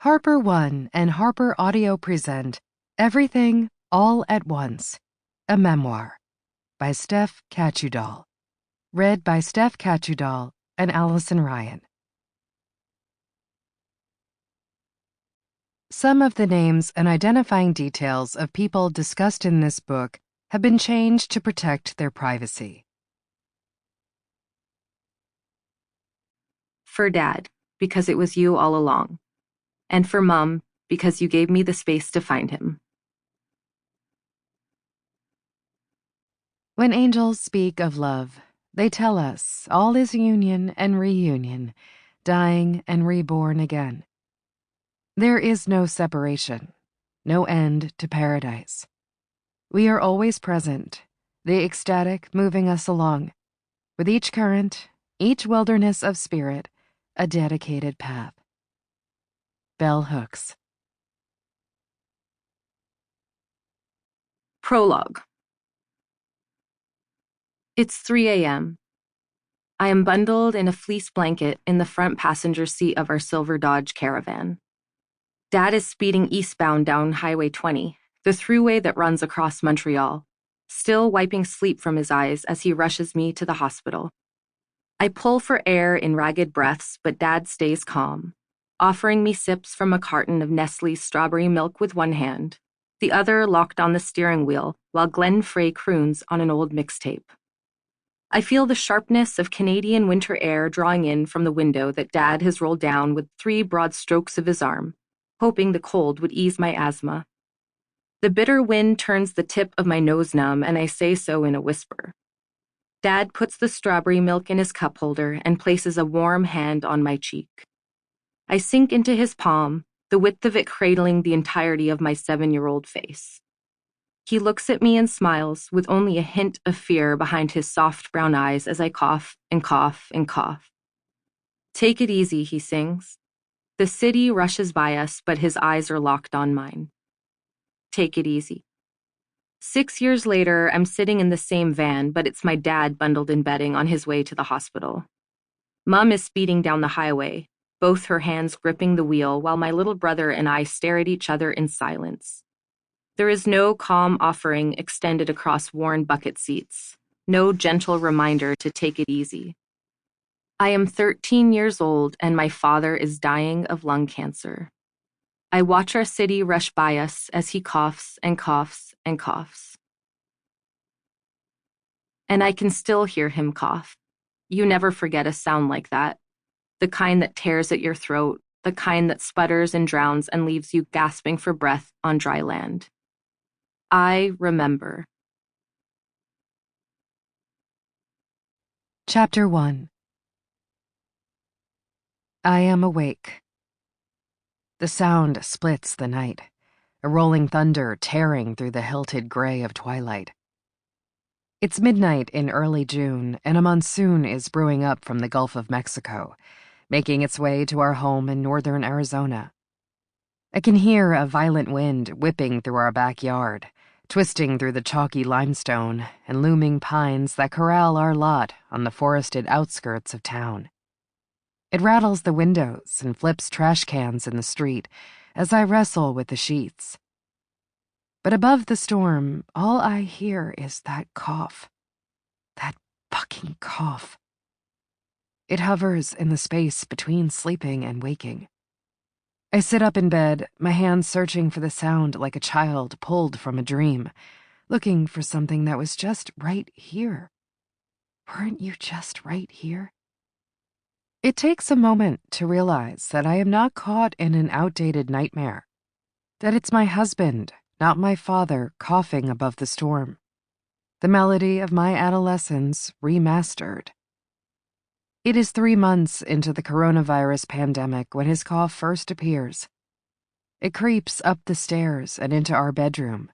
Harper One and HarperAudio present Everything, All at Once, a Memoir, by Steph Catudal. Read by Steph Catudal and Allyson Ryan. Some of the names and identifying details of people discussed in this book have been changed to protect their privacy. For Dad, because it was you all along. And for Mom, because you gave me the space to find him. When angels speak of love, they tell us all is union and reunion, dying and reborn again. There is no separation, no end to paradise. We are always present, the ecstatic moving us along, with each current, each wilderness of spirit, a dedicated path. Bell Hooks. Prologue. It's 3 a.m. I am bundled in a fleece blanket in the front passenger seat of our silver Dodge Caravan. Dad is speeding eastbound down Highway 20, the thruway that runs across Montreal, still wiping sleep from his eyes as he rushes me to the hospital. I pull for air in ragged breaths, but Dad stays calm, offering me sips from a carton of Nestle's strawberry milk with one hand, the other locked on the steering wheel while Glenn Frey croons on an old mixtape. I feel the sharpness of Canadian winter air drawing in from the window that Dad has rolled down with 3 broad strokes of his arm, hoping the cold would ease my asthma. The bitter wind turns the tip of my nose numb, and I say so in a whisper. Dad puts the strawberry milk in his cup holder and places a warm hand on my cheek. I sink into his palm, the width of it cradling the entirety of my 7-year-old face. He looks at me and smiles, with only a hint of fear behind his soft brown eyes as I cough and cough and cough. "Take it easy," he sings. The city rushes by us, but his eyes are locked on mine. Take it easy. 6 years later, I'm sitting in the same van, but it's my dad bundled in bedding on his way to the hospital. Mom is speeding down the highway, both her hands gripping the wheel, while my little brother and I stare at each other in silence. There is no calm offering extended across worn bucket seats, no gentle reminder to take it easy. I am 13 years old and my father is dying of lung cancer. I watch our city rush by us as he coughs and coughs and coughs. And I can still hear him cough. You never forget a sound like that. The kind that tears at your throat, the kind that sputters and drowns and leaves you gasping for breath on dry land. I remember. Chapter 1. I am awake. The sound splits the night, a rolling thunder tearing through the hilted gray of twilight. It's midnight in early June, and a monsoon is brewing up from the Gulf of Mexico, making its way to our home in northern Arizona. I can hear a violent wind whipping through our backyard, twisting through the chalky limestone and looming pines that corral our lot on the forested outskirts of town. It rattles the windows and flips trash cans in the street as I wrestle with the sheets. But above the storm, all I hear is that cough. That fucking cough. It hovers in the space between sleeping and waking. I sit up in bed, my hands searching for the sound like a child pulled from a dream, looking for something that was just right here. Weren't you just right here? It takes a moment to realize that I am not caught in an outdated nightmare, that it's my husband, not my father, coughing above the storm. The melody of my adolescence remastered. It is 3 months into the coronavirus pandemic when his cough first appears. It creeps up the stairs and into our bedroom,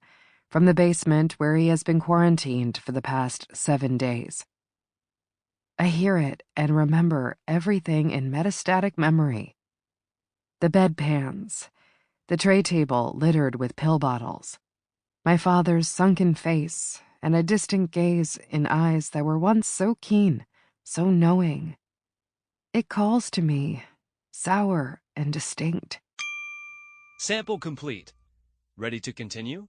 from the basement where he has been quarantined for the past 7 days. I hear it and remember everything in metastatic memory. The bedpans, the tray table littered with pill bottles, my father's sunken face, and a distant gaze in eyes that were once so keen, so knowing. It calls to me, sour and distinct. Sample complete. Ready to continue?